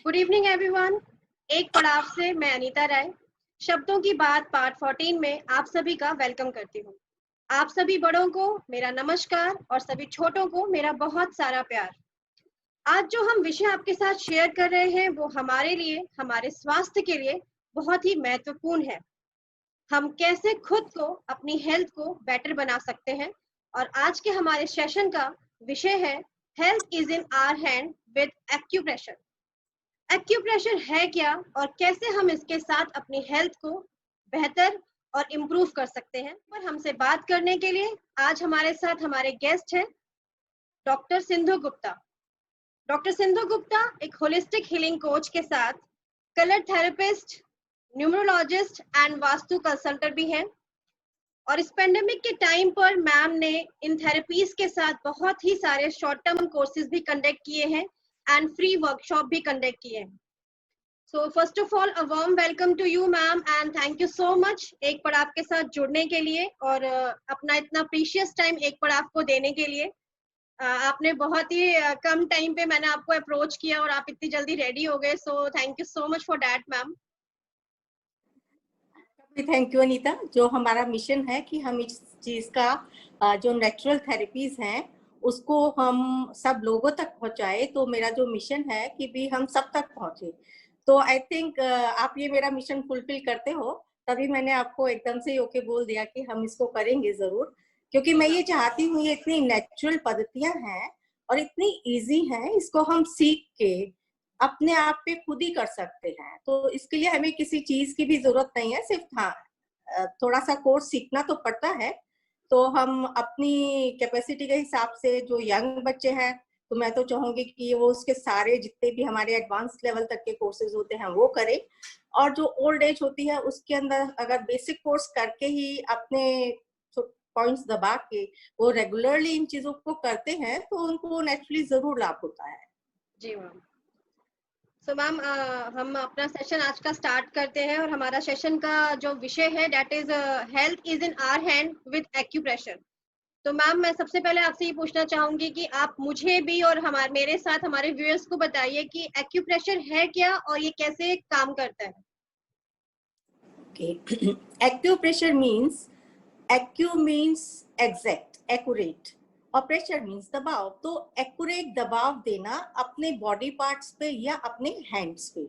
Good evening everyone. एक पड़ाव से मैं अनीता राय शब्दों की बात पार्ट 14 में आप सभी का वेलकम करती हूँ। आप सभी बड़ों को मेरा नमस्कार और सभी छोटों को मेरा बहुत सारा प्यार। आज जो हम विषय आपके साथ शेयर कर रहे हैं वो हमारे लिए, हमारे स्वास्थ्य के लिए बहुत ही महत्वपूर्ण है। हम कैसे खुद को, अपनी हेल्थ को बेटर बना सकते हैं। और आज के हमारे सेशन का विषय है health is in our hand with acupressure. Acupressure है क्या और कैसे हम इसके साथ अपनी हेल्थ को बेहतर और इम्प्रूव कर सकते हैं। पर हमसे बात करने के लिए आज हमारे साथ हमारे गेस्ट हैं डॉक्टर सिंधु गुप्ता। डॉक्टर सिंधु गुप्ता एक होलिस्टिक हीलिंग कोच के साथ colour therapist, numerologist and vastu consultant भी हैं। और इस पेंडेमिक के टाइम पर मैम ने इन थेरेपीज के साथ बहुत ही सारे शॉर्ट टर्म कोर्सेज भी कंडक्ट किए हैं एंड फ्री वर्कशॉप भी कंडक्ट किए हैं। So first of all, a warm welcome to you, ma'am, and thank you so much एक पड़ाव के साथ जुड़ने के लिए और अपना इतना प्रीशियस टाइम एक पड़ाव को देने के लिए। आपने बहुत ही कम टाइम पे मैंने आपको अप्रोच किया और आप इतनी जल्दी रेडी हो गए, so thank you so much for that ma'am. Thank you Anita. जो हमारा मिशन है कि हम इस चीज का जो नेचुरल थेरेपीज हैं उसको हम सब लोगों तक पहुंचाए, तो मेरा जो मिशन है कि भी हम सब तक पहुंचे। तो आई थिंक आप ये मेरा मिशन फुलफिल करते हो, तभी मैंने आपको एकदम से ओके बोल दिया कि हम इसको करेंगे जरूर, क्योंकि मैं ये चाहती हूँ ये इतनी नेचुरल पद्धतियां हैं और इतनी इजी हैं, इसको हम सीख के अपने आप पे खुद ही कर सकते हैं। तो इसके लिए हमें किसी चीज की भी जरूरत नहीं है, सिर्फ हाँ थोड़ा सा कोर्स सीखना तो पड़ता है। तो हम अपनी कैपेसिटी के हिसाब से, जो यंग बच्चे हैं तो मैं तो चाहूंगी कि वो उसके सारे जितने भी हमारे एडवांस लेवल तक के कोर्सेज होते हैं वो करें, और जो ओल्ड एज होती है उसके अंदर अगर बेसिक कोर्स करके ही अपने पॉइंट्स दबा के वो रेगुलरली इन चीजों को करते हैं तो उनको नेचुरली जरूर लाभ होता है। जी मैम। सो मैम, हम अपना सेशन आज का स्टार्ट करते हैं और हमारा सेशन का जो विषय है that is health is in our hand with acupressure. तो मैम, मैं सबसे पहले आपसे ये पूछना चाहूंगी कि आप मुझे भी और हमारे मेरे साथ हमारे व्यूअर्स को बताइए कि एक्यूप्रेशर है क्या और ये कैसे काम करता है। Okay. Acupressure means, acu means exact, accurate, और प्रेशर मीन्स दबाव। तो एक्यूरेट दबाव देना अपने बॉडी पार्ट्स पे या अपने हैंड्स पे।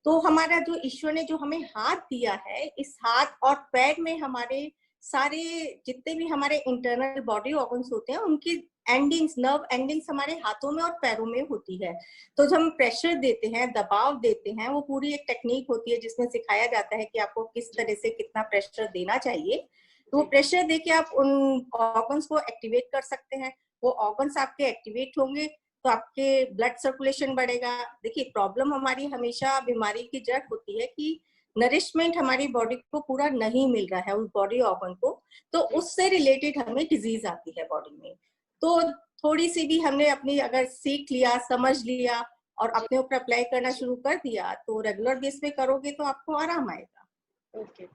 तो हमारा जो ईश्वर ने जो हमें हाथ दिया है, इस हाथ और पैर में हमारे सारे जितने भी हमारे इंटरनल बॉडी ऑर्गन्स होते हैं उनकी एंडिंग्स, नर्व एंडिंग्स हमारे हाथों में और पैरों में होती है। तो जब हम प्रेशर देते हैं, दबाव देते हैं, वो पूरी एक टेक्निक होती है जिसमें सिखाया जाता है कि आपको किस तरह से कितना प्रेशर देना चाहिए। तो वो प्रेशर देके आप उन ऑर्गन्स को एक्टिवेट कर सकते हैं। वो ऑर्गन्स आपके एक्टिवेट होंगे तो आपके ब्लड सर्कुलेशन बढ़ेगा। देखिए, प्रॉब्लम हमारी हमेशा बीमारी की जड़ होती है कि नरिशमेंट हमारी बॉडी को पूरा नहीं मिल रहा है उस बॉडी ऑर्गन को, तो उससे रिलेटेड हमें डिजीज आती है बॉडी में। तो थोड़ी सी भी हमने अपनी अगर सीख लिया, समझ लिया और अपने ऊपर अप्लाई करना शुरू कर दिया तो रेगुलर बेस पे करोगे तो आपको आराम आएगा। ओके।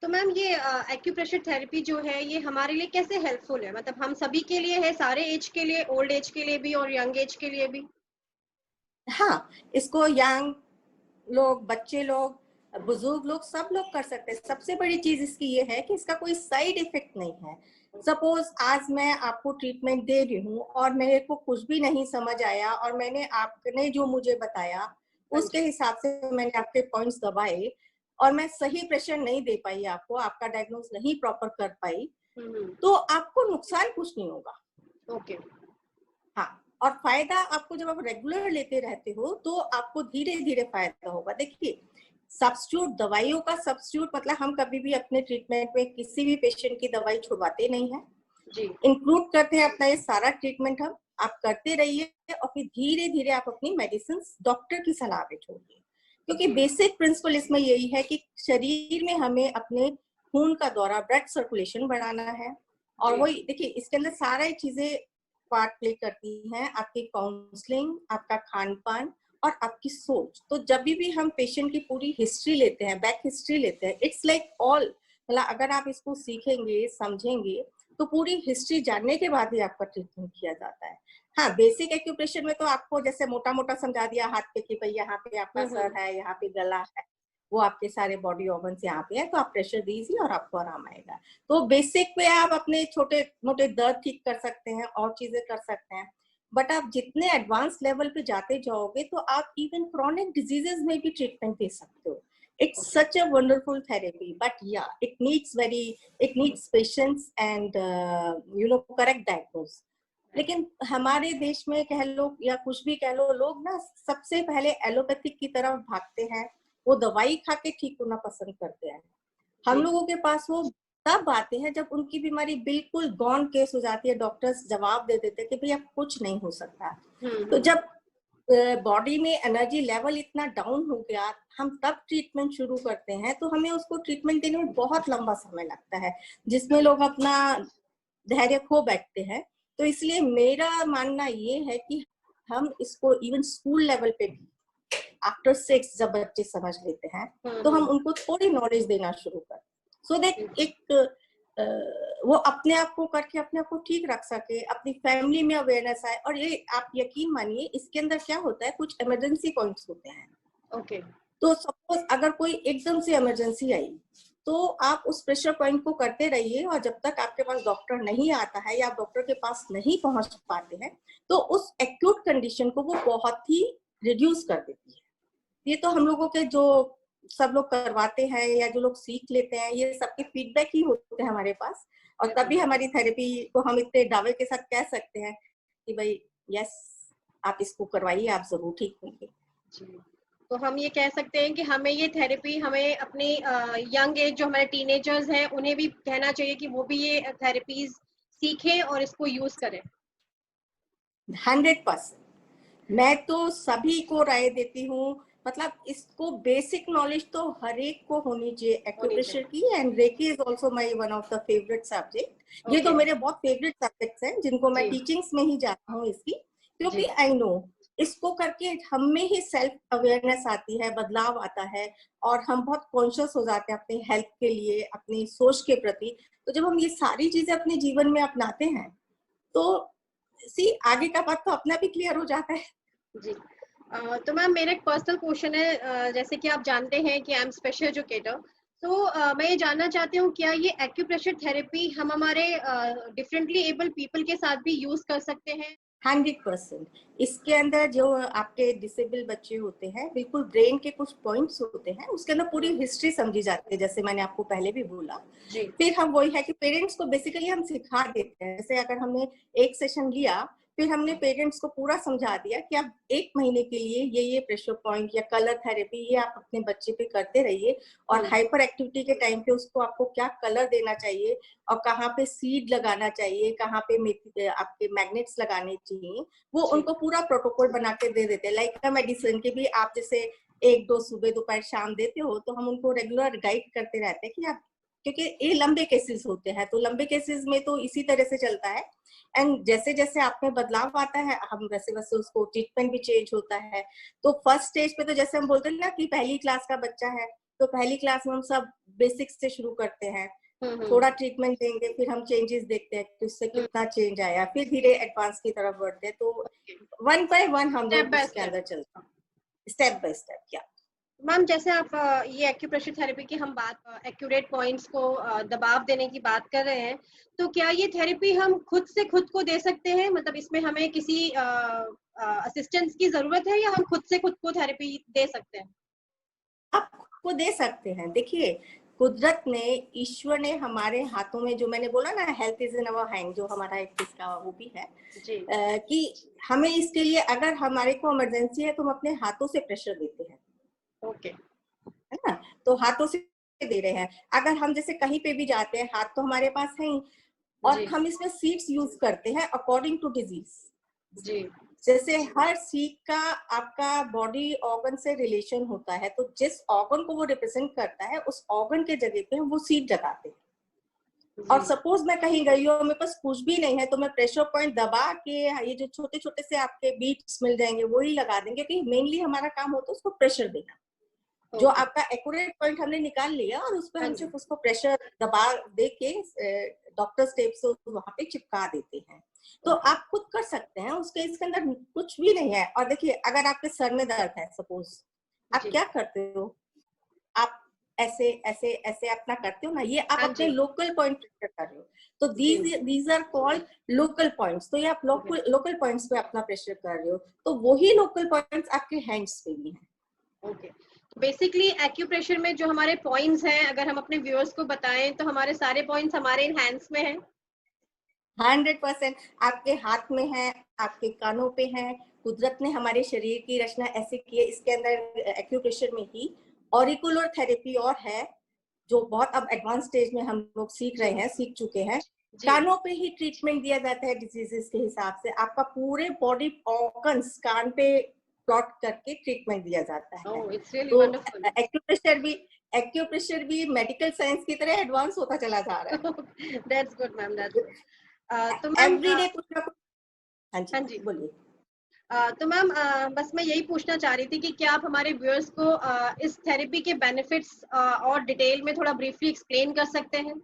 तो मैम, ये एक्यूप्रेशर थेरेपी जो है ये हमारे लिए कैसे हेल्पफुल है? मतलब हम सभी के लिए है, सारे एज के लिए, ओल्ड एज के लिए भी और यंग एज के लिए भी? हाँ, इसको यंग लोग, बच्चे लोग, बुजुर्ग लोग, सब लोग कर सकते हैं। सबसे बड़ी चीज इसकी ये है कि इसका कोई साइड इफेक्ट नहीं है। सपोज आज मैं आपको ट्रीटमेंट दे रही हूँ और मेरे को कुछ भी नहीं समझ आया और मैंने आपने जो मुझे बताया उसके हिसाब से मैंने आपके पॉइंट्स दबाए और मैं सही प्रेशर नहीं दे पाई, आपको आपका डायग्नोज नहीं प्रॉपर कर पाई, तो आपको नुकसान कुछ नहीं होगा। ओके। हाँ, और फायदा आपको जब आप रेगुलर लेते रहते हो तो आपको धीरे धीरे फायदा होगा। देखिए, सब्स्टिट्यूट, दवाइयों का सब्स्टिट्यूट मतलब हम कभी भी अपने ट्रीटमेंट में किसी भी पेशेंट की दवाई छुड़वाते नहीं है जी। इंक्लूड करते हैं अपना ये सारा ट्रीटमेंट हम आप करते रहिए और फिर धीरे धीरे आप अपनी मेडिसिन डॉक्टर की सलाह पे छोड़िए, क्योंकि बेसिक प्रिंसिपल इसमें यही है कि शरीर में हमें अपने खून का दौरा, ब्लड सर्कुलेशन बढ़ाना है। और वही देखिए, इसके अंदर सारी चीजें पार्ट प्ले करती हैं, आपकी काउंसलिंग, आपका खान पान और आपकी सोच। तो जब भी हम पेशेंट की पूरी हिस्ट्री लेते हैं, बैक हिस्ट्री लेते हैं, इट्स लाइक ऑल, मतलब अगर आप इसको सीखेंगे, समझेंगे तो पूरी हिस्ट्री जानने के बाद ही आपका ट्रीटमेंट किया जाता है। हाँ, बेसिक एक्यूप्रेशर में तो आपको जैसे मोटा मोटा समझा दिया हाथ पे कि भाई यहाँ पे आपका सर है, यहाँ पे गला है, वो आपके सारे बॉडी ऑर्गन्स यहाँ पे है, तो आप प्रेशर दीजिए और आपको आराम आएगा। तो बेसिक पे आप अपने छोटे मोटे दर्द ठीक कर सकते हैं और चीजें कर सकते हैं, बट आप जितने एडवांस लेवल पे जाते जाओगे तो आप इवन क्रॉनिक डिजीजेस में भी ट्रीटमेंट दे सकते हो। It's such a wonderful therapy, but yeah, it needs patience and correct diagnosis. लेकिन हमारे देश में कह लो या कुछ भी कह लो, लोग ना सबसे पहले एलोपैथिक की तरफ भागते हैं, वो दवाई खा के ठीक होना पसंद करते हैं। हम लोगों के पास वो तब आते हैं जब उनकी बीमारी बिल्कुल गॉन केस हो जाती है, डॉक्टर्स जवाब दे देते हैं कि भाई अब कुछ नहीं हो सकता। तो जब बॉडी में एनर्जी लेवल इतना डाउन हो गया, हम तब ट्रीटमेंट शुरू करते हैं, तो हमें उसको ट्रीटमेंट देने में बहुत लंबा समय लगता है, जिसमें लोग अपना धैर्य खो बैठते हैं। तो इसलिए मेरा मानना ये है कि हम इसको इवन स्कूल लेवल पे भी आफ्टर 6 जब बच्चे समझ लेते हैं तो हम उनको थोड़ी नॉलेज देना शुरू करें, सो दैट एक वो अपने आप को करके अपने आप को ठीक रख सके, अपनी फैमिली में अवेयरनेस आए। और ये आप यकीन मानिए, इसके अंदर क्या होता है, कुछ इमरजेंसी पॉइंट्स होते हैं। ओके। तो सपोज अगर कोई एकदम से इमरजेंसी आई तो आप उस प्रेशर पॉइंट को करते रहिए, और जब तक आपके पास डॉक्टर नहीं आता है या आप डॉक्टर के पास नहीं पहुंच पाते हैं तो उस एक्यूट कंडीशन को वो बहुत ही रिड्यूस कर देती है। ये तो हम लोगों के जो सब लोग करवाते हैं या जो लोग सीख लेते हैं, ये सबके फीडबैक ही होते हैं हमारे पास, और तभी हमारी थेरेपी को हम इतने दावे के साथ कह सकते हैं कि भाई यस, आप इसको करवाइए, आप जरूर ठीक होंगे। तो हम ये कह सकते हैं कि हमें ये थेरेपी, हमें अपने यंग एज जो हमारे टीनेजर्स हैं उन्हें भी कहना चाहिए कि वो भी ये थेरेपीज सीखें और इसको यूज करें। 100% मैं तो सभी को राय देती हूँ, मतलब इसको बेसिक नॉलेज तो हर एक को होनी चाहिए एक्यूप्रेशर की। And reiki is also my one of the favourite subject. ये तो मेरे बहुत फेवरेट सब्जेक्ट्स हैं जिनको मैं टीचिंग्स में ही जाता हूँ इसकी, क्योंकि आई नो इसको करके हम में ही सेल्फ अवेयरनेस आती है, बदलाव आता है, और हम बहुत कॉन्शियस हो जाते हैं अपनी हेल्थ के लिए, अपनी सोच के प्रति। तो जब हम ये सारी चीजें अपने जीवन में अपनाते हैं तो आगे का बात तो अपना भी क्लियर हो जाता है। जी। तो मैम मेरा एक पर्सनल क्वेश्चन है, जैसे कि आप जानते हैं कि आई एम स्पेशल एजुकेटर, तो मैं ये जानना चाहती हूँ क्या ये एक्यूप्रेशर थेरेपी हम हमारे डिफरेंटली एबल पीपल के साथ भी यूज कर सकते हैं? 100%। इसके अंदर जो आपके डिसेबल बच्चे होते हैं, बिल्कुल ब्रेन के कुछ पॉइंट्स होते हैं, उसके अंदर पूरी हिस्ट्री समझी जाती है, जैसे मैंने आपको पहले भी बोला। फिर हम वही है कि पेरेंट्स को बेसिकली हम सिखा देते हैं। जैसे अगर हमने एक सेशन लिया, फिर हमने पेरेंट्स को पूरा समझा दिया कि आप 1 महीने के लिए ये प्रेशर पॉइंट या कलर थेरेपी ये आप अपने बच्चे पे करते रहिए, और हाइपर एक्टिविटी के टाइम पे उसको आपको क्या कलर देना चाहिए और कहाँ पे सीड लगाना चाहिए, कहाँ पे आपके मैग्नेट्स लगाने चाहिए, वो उनको पूरा प्रोटोकॉल बना के दे देते हैं। लाइक मेडिसिन के भी आप जैसे 1-2 सुबह दोपहर शाम देते हो, तो हम उनको रेगुलर गाइड करते रहते हैं कि आप, क्योंकि ये लंबे केसेस होते हैं, तो लंबे केसेस में तो इसी तरह से चलता है। एंड जैसे जैसे आप में बदलाव आता है, हम वैसे वैसे उसको ट्रीटमेंट भी चेंज होता है। तो फर्स्ट स्टेज पे तो जैसे हम बोलते हैं ना कि पहली क्लास का बच्चा है, तो पहली क्लास में हम सब बेसिक्स से शुरू करते हैं, थोड़ा ट्रीटमेंट देंगे, फिर हम चेंजेस देखते हैं कि उससे कितना चेंज आया, फिर धीरे एडवांस की तरफ बढ़ते हैं। तो 1 by 1 हम लोग उसके अंदर चलते हैं, स्टेप बाय स्टेप। क्या मैम, जैसे आप ये एक्यूप्रेशर थेरेपी की हम बात, एक्यूरेट पॉइंट्स को दबाव देने की बात कर रहे हैं, तो क्या ये थेरेपी हम खुद से खुद को दे सकते हैं? मतलब इसमें हमें किसी असिस्टेंस की जरूरत है या हम खुद से खुद को थेरेपी दे सकते हैं? आप को दे सकते हैं। देखिए, कुदरत ने, ईश्वर ने हमारे हाथों में, जो मैंने बोला ना health is in our hand, जो हमारा एक इसका वो भी है कि हमें इसके लिए अगर हमारे को इमरजेंसी है तो हम अपने हाथों से प्रेशर देते हैं। ओके, है ना, तो हाथों से दे रहे हैं। अगर हम जैसे कहीं पे भी जाते हैं, हाथ तो हमारे पास है ही, और हम इसमें सीड्स यूज करते हैं अकॉर्डिंग टू डिजीज। जी, जैसे हर सीड का आपका बॉडी ऑर्गन से रिलेशन होता है, तो जिस ऑर्गन को वो रिप्रेजेंट करता है उस ऑर्गन के जगह पे वो सीड लगाते हैं। और सपोज मैं कहीं गई हूँ, मेरे पास कुछ भी नहीं है, तो मैं प्रेशर पॉइंट दबा के ये जो छोटे छोटे से आपके बीट्स मिल जाएंगे वही लगा देंगे, क्योंकि मेनली हमारा काम होता है उसको प्रेशर देना। जो आपका एक्यूरेट पॉइंट हमने निकाल लिया और उस पर हम सिर्फ उसको प्रेशर दबा दे के डॉक्टर टेप से वहां पे चिपका देते हैं। तो आप खुद कर सकते हैं, उसके इसके अंदर कुछ भी नहीं है। और देखिए, अगर आपके सर में दर्द है, सपोज आप क्या करते हो, आप ऐसे ऐसे ऐसे अपना करते हो ना, ये आप अपने लोकल पॉइंट प्रेशर कर रहे हो। तो these are called local points. तो ये आप लोकल पॉइंट्स पे अपना प्रेशर कर रहे हो, तो वही लोकल पॉइंट्स आपके हैंड्स पे भी हैं। ओके, बेसिकली एक्यूप्रेशर में जो हमारे पॉइंट्स हैं, अगर हम अपने व्यूअर्स को बताएं तो हमारे सारे पॉइंट्स हमारे इन हैंड्स में हैं। 100% आपके हाथ में है, आपके कानों पे है। कुदरत ने हमारे शरीर की रचना ऐसे की है। इसके अंदर एक्यूप्रेशर में ही ऑरिकुलर थेरेपी और है, जो बहुत अब एडवांस स्टेज में हम लोग सीख रहे हैं, सीख चुके हैं। कानों पे ही ट्रीटमेंट दिया जाता है डिजीजेस के हिसाब से। आपका पूरे बॉडी ऑर्गन्स कान पे प्लॉट करके ट्रीटमेंट दिया जाता है। तो एक्यूप्रेशर भी मेडिकल साइंस की तरह एडवांस होता चला जा रहा है। That's good ma'am, that's good. तो एवरीडे कुछ ना कुछ। हाँ जी, बोलिए। तो मैम, बस मैं यही पूछना चाह रही थी कि क्या आप हमारे व्यूअर्स को इस थेरेपी के बेनिफिट्स और डिटेल में थोड़ा ब्रीफली एक्सप्लेन कर सकते हैं?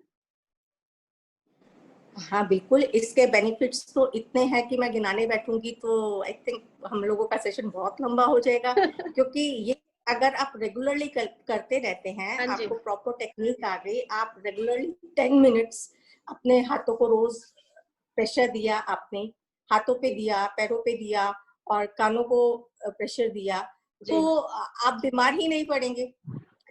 हाँ बिल्कुल, इसके बेनिफिट्स तो इतने हैं कि मैं गिनाने बैठूंगी तो आई थिंक हम लोगों का सेशन बहुत लंबा हो जाएगा। क्योंकि ये अगर आप रेगुलरली करते रहते हैं, आपको प्रॉपर टेक्निक आ गई, आप रेगुलरली 10 मिनट्स अपने हाथों को रोज प्रेशर दिया, आपने हाथों पे दिया, पैरों पे दिया और कानों को प्रेशर दिया, तो आप बीमार ही नहीं पड़ेंगे,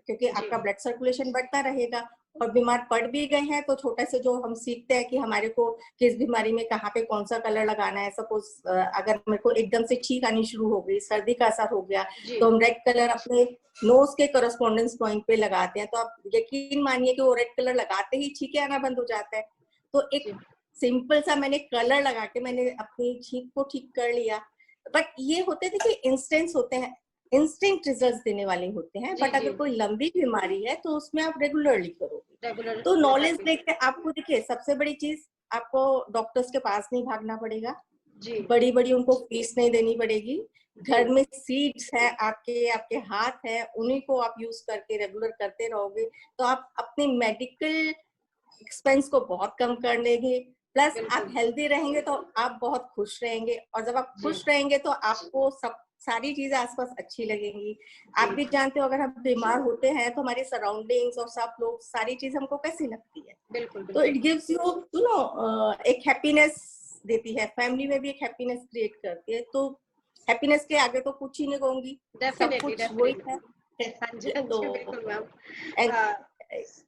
क्योंकि आपका ब्लड सर्कुलेशन बढ़ता रहेगा। और बीमार पड़ भी गए हैं तो छोटे से जो हम सीखते हैं कि हमारे को किस बीमारी में कहाँ पे कौन सा कलर लगाना है। सपोज अगर मेरे को एकदम से छींक आनी शुरू हो गई, सर्दी का असर हो गया, तो हम रेड कलर अपने नोज के करस्पॉन्डेंस पॉइंट पे लगाते हैं। तो आप यकीन मानिए कि वो रेड कलर लगाते ही छींके आना बंद हो जाता है। तो एक सिंपल सा मैंने कलर लगा के मैंने अपनी छींक को ठीक कर लिया। बट ये होते थे कि इंस्टेंट्स होते हैं, इंस्टेंट रिजल्ट्स देने वाले होते हैं। बट अगर कोई लंबी बीमारी है तो उसमें आप रेगुलरली करोगे। तो नॉलेज लेके आपको, देखिए सबसे बड़ी चीज, आपको डॉक्टर्स के पास नहीं भागना पड़ेगा, बड़ी बड़ी उनको फीस नहीं देनी पड़ेगी। घर में सीड्स है आपके, आपके हाथ है, उन्हीं को आप यूज करके रेगुलर करते रहोगे तो आप अपनी मेडिकल एक्सपेंस को बहुत कम कर लेंगे। प्लस आप हेल्दी रहेंगे तो आप बहुत खुश रहेंगे, और जब आप खुश रहेंगे तो आपको सब सारी चीजें आसपास अच्छी लगेंगी। आप भी जानते हो, अगर हम बीमार होते हैं तो हमारी सराउंडिंग्स और सब लोग, सारी चीज हमको कैसी लगती है। बिल्कुल। तो इट गिव्स यू नो एक हैप्पीनेस देती है, फैमिली में भी एक हैप्पीनेस क्रिएट करती है। तो हैप्पीनेस के आगे तो कुछ ही नहीं कहूंगी, सब कुछ वही है।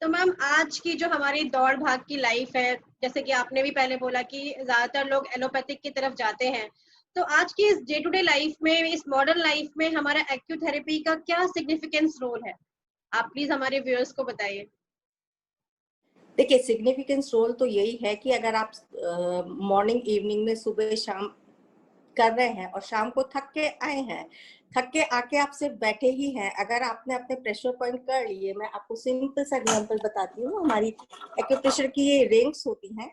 तो मैम, आज की जो हमारी दौड़ भाग की लाइफ है, जैसे कि आपने भी पहले बोला कि ज्यादातर लोग एलोपैथिक की तरफ जाते हैं, तो आज की इस डे टू डे लाइफ में, इस मॉडर्न लाइफ में हमारा एक्यूथेरेपी का क्या सिग्निफिकेंस रोल है? आप प्लीज हमारे व्यूअर्स को बताइए। देखिए, सिग्निफिकेंस रोल तो यही है कि अगर आप मॉर्निंग इवनिंग में सुबह शाम कर रहे हैं और शाम को थक के आए हैं, थक के आके आप सिर्फ बैठे ही हैं, अगर आपने अपने प्रेशर पॉइंट कर लिए, मैं आपको सिंपल सा एग्जांपल बताती हूँ। हमारी एक्यूप्रेशर की ये रिंग्स होती हैं,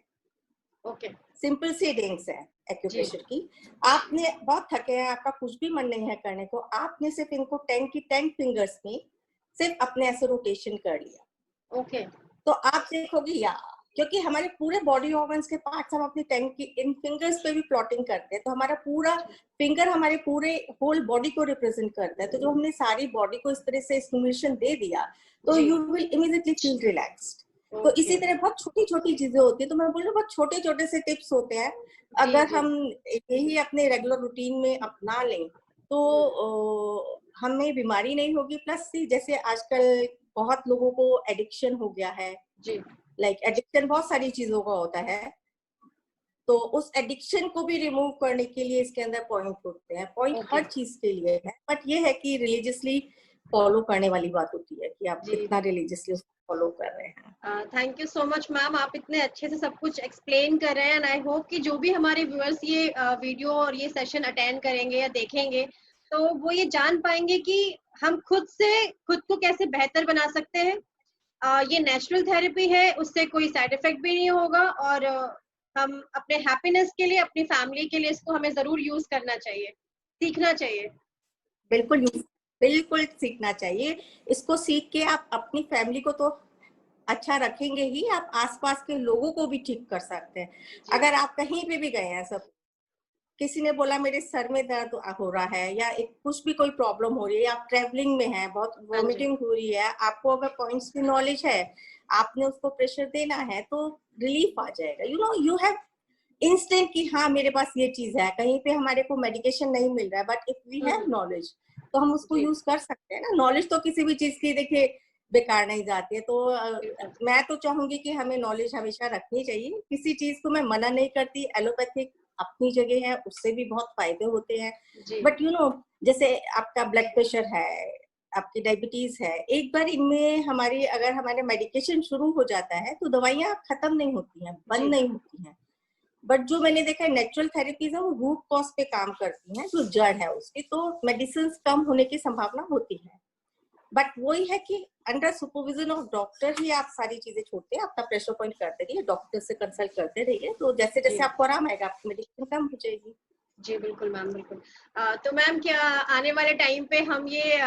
सिंपल सी रिंग्स है एक्यूप्रेशर की। आपने बहुत थके हैं, आपका कुछ भी मन नहीं है करने को, आपने सिर्फ इनको 10 की 10 फिंगर्स में सिर्फ अपने ऐसे रोटेशन कर लिया। तो आप देखोगे यार, क्योंकि हमारे पूरे बॉडी ऑर्गन्स के पार्ट्स हम अपनी 10 की इन फिंगर्स पे भी प्लॉटिंग करते हैं, तो हमारा पूरा फिंगर हमारे पूरे होल बॉडी को रिप्रेजेंट करता है। तो जो हमने सारी बॉडी को इस तरह से स्टिमुलेशन दे दिया, तो you will immediately feel relaxed. तो इसी तरह बहुत छोटी छोटी चीजें होती है। तो मैं बोल रही हूँ, बहुत छोटे छोटे से टिप्स होते हैं, अगर हम यही अपने रेगुलर रूटीन में अपना लें तो हमें बीमारी नहीं होगी। प्लस जैसे आजकल बहुत लोगों को एडिक्शन हो गया है, लाइक एडिक्शन बहुत सारी चीजों का होता है, तो उस एडिक्शन को भी रिमूव करने के लिए इसके अंदर पॉइंट होते हैं। पॉइंट हर चीज के लिए है, बट ये है कि रिलीजियसली फॉलो करने वाली बात होती है कि आप कितना रिलीजियसली फॉलो कर रहे हैं। Thank you so much ma'am, आप इतने अच्छे से सब कुछ एक्सप्लेन कर रहे हैं, एंड आई होप कि जो भी हमारे व्यूअर्स ये वीडियो और ये सेशन अटेंड करेंगे या देखेंगे, तो वो ये जान पाएंगे कि हम खुद को कैसे बेहतर बना सकते हैं। ये नेचुरल थेरेपी है, उससे कोई साइड इफेक्ट भी नहीं होगा, और हम अपने हैप्पीनेस के लिए, अपनी फैमिली के लिए इसको हमें जरूर यूज करना चाहिए, सीखना चाहिए। बिल्कुल यूज बिल्कुल सीखना चाहिए। इसको सीख के आप अपनी फैमिली को तो अच्छा रखेंगे ही, आप आसपास के लोगों को भी ठीक कर सकते हैं। अगर आप कहीं पे भी गए हैं, सब किसी ने बोला मेरे सर में दर्द हो रहा है या एक कुछ भी कोई प्रॉब्लम हो रही है, आप ट्रैवलिंग में हैं, बहुत वॉमिटिंग हो रही है, आपको अगर पॉइंट्स की नॉलेज है, आपने उसको प्रेशर देना है तो रिलीफ आ जाएगा। यू हैव इंस्टेंट कि हाँ मेरे पास ये चीज है, कहीं पे हमारे को मेडिकेशन नहीं मिल रहा है, but if we have knowledge तो हम उसको यूज कर सकते हैं ना। नॉलेज तो किसी भी चीज की देखिए बेकार नहीं जाती है। तो मैं तो चाहूंगी कि हमें नॉलेज हमेशा रखनी चाहिए। किसी चीज को मैं मना नहीं करती, एलोपैथिक अपनी जगह है, उससे भी बहुत फायदे होते हैं, बट जैसे आपका ब्लड प्रेशर है, आपकी डायबिटीज है, एक बार इनमें हमारी अगर हमारे मेडिकेशन शुरू हो जाता है तो दवाइयां खत्म नहीं होती हैं, बंद नहीं होती हैं। बट जो मैंने देखा है नेचुरल थेरेपीज है वो रूट कॉज पे काम करती हैं, जो जड़ है उसकी, तो मेडिसिन कम होने की संभावना होती है। बट वही है कि अंडर सुपरविजन ऑफ डॉक्टर ही आप सारी चीजें छोड़ते हैं, अपना प्रेशर पॉइंट करते रहिए, डॉक्टर से कंसल्ट करते रहिए, तो जैसे जैसे आपको आराम आएगा आपकी मेडिसिन कम हो जाएगी। जी बिल्कुल मैम, बिल्कुल। तो मैम क्या आने वाले टाइम पे हम ये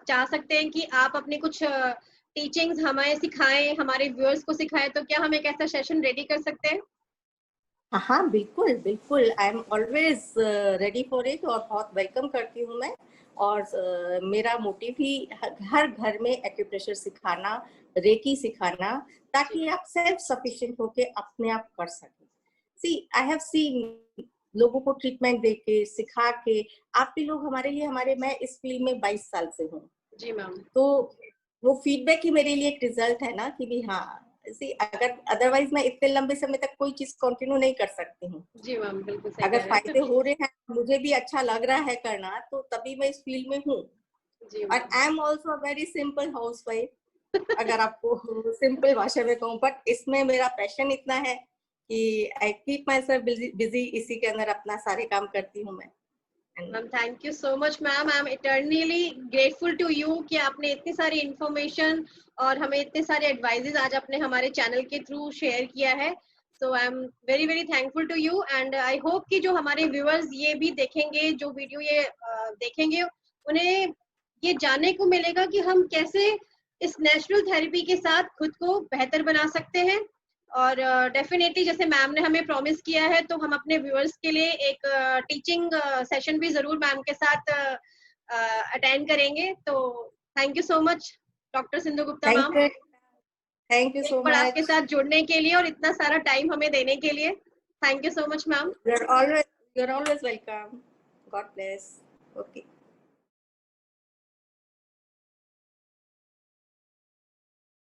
चाह सकते हैं कि आप अपने कुछ टीचिंग्स हमें सिखाएं, हमारे व्यूअर्स को सिखाएं, तो क्या हम एक ऐसा सेशन रेडी कर सकते हैं? हाँ बिल्कुल बिल्कुल, I am always ready for it, और बहुत वेलकम करती हूँ मैं। और मेरा मोटिव ही हर घर में एक्यूप्रेशर सिखाना, रेकी सिखाना, ताकि आप सेल्फ सफिशिएंट होके अपने आप कर सकें। सी आई हैव सीन लोगों को ट्रीटमेंट देके सिखा के, आप भी लोग हमारे लिए, मैं इस फील्ड में 22 साल से हूँ। जी मैम। तो वो फीडबैक ही मेरे लिए एक रिजल्ट है ना कि भी हाँ, अगर अदरवाइज मैं इतने लंबे समय तक कोई चीज कंटिन्यू नहीं कर सकती हूँ। जी मैम, बिल्कुल सही अगर कह रहे फायदे हैं। हो रहे हैं, मुझे भी अच्छा लग रहा है करना, तो तभी मैं इस फील्ड में हूँ। जी और ma'am. I am also a very simple house wife, अगर आपको सिंपल भाषा में कहूँ, बट इसमें मेरा पैशन इतना है कि I keep myself busy, इसी के अंदर अपना सारे काम करती हूँ मैं। Ma'am thank you so much ma'am, I am eternally grateful to you कि आपने इतनी सारी इंफॉर्मेशन और हमें इतने सारे एडवाइजेज आज अपने हमारे चैनल के थ्रू शेयर किया है। So I am very very thankful to you, and I hope कि जो हमारे व्यूअर्स ये भी देखेंगे, जो वीडियो ये देखेंगे, उन्हें ये जानने को मिलेगा कि हम कैसे इस नेचुरल थेरेपी के साथ खुद को बेहतर बना सकते हैं। और डेफिनेटली जैसे मैम ने हमें प्रॉमिस किया है, तो हम अपने व्यूअर्स के लिए एक टीचिंग सेशन भी जरूर मैम के साथ अटेंड करेंगे। तो thank you so much doctor Sindhu Gupta ma'am, thank you एक सो बार आपके मच। साथ जुड़ने के लिए और इतना सारा टाइम हमें देने के लिए। Thank you so much ma'am. You're always welcome. God bless. Okay.